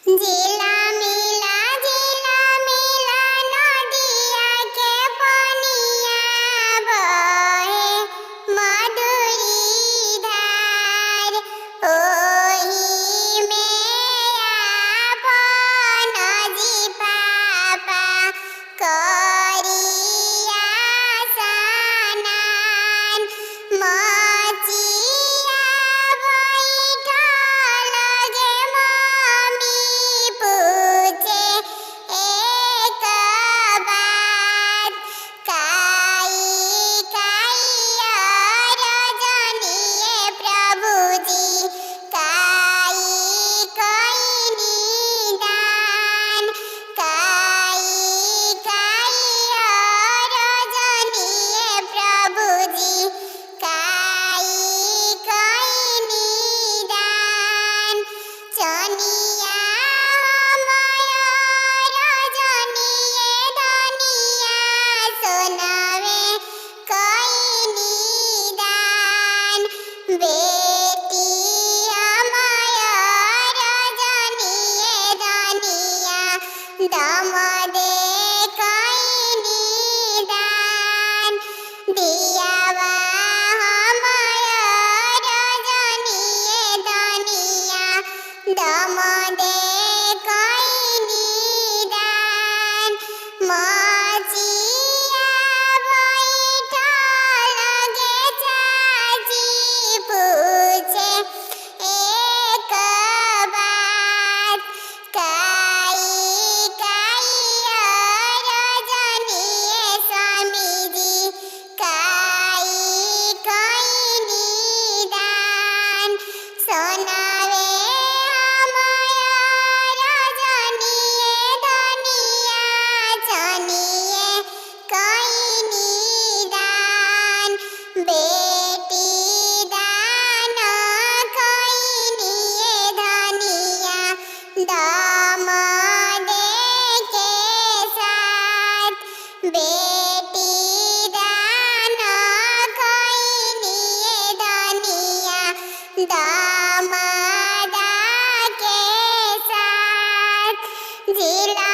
जिला मिला नदिया के पनिया बहे मधुरी धार ओही में आपन जी पापा करिया स्नान मचिया बैठल गे मम्मी पूछे एक बात काई रजनीय प्रभुजी काई निदान काई रजनीय प्रभुजी काई निदान चनिया रजनीय धनिया सोनावे कई निदान बेटी अमय रजनीय धनिया दम दे कई निदान दियावा अमय रजनीय धनिया दम दे कई निदान मचिया बैठल गे चाची पूछे एक बात काई रजनीय स्वामीजी काई निदान सोनावे अमय रजनीय धनिया चनिए कई निदान बेटी दान कई धनिया दाम दे के साथ बेटी दान कई धनिया दाम दा के साथ जिला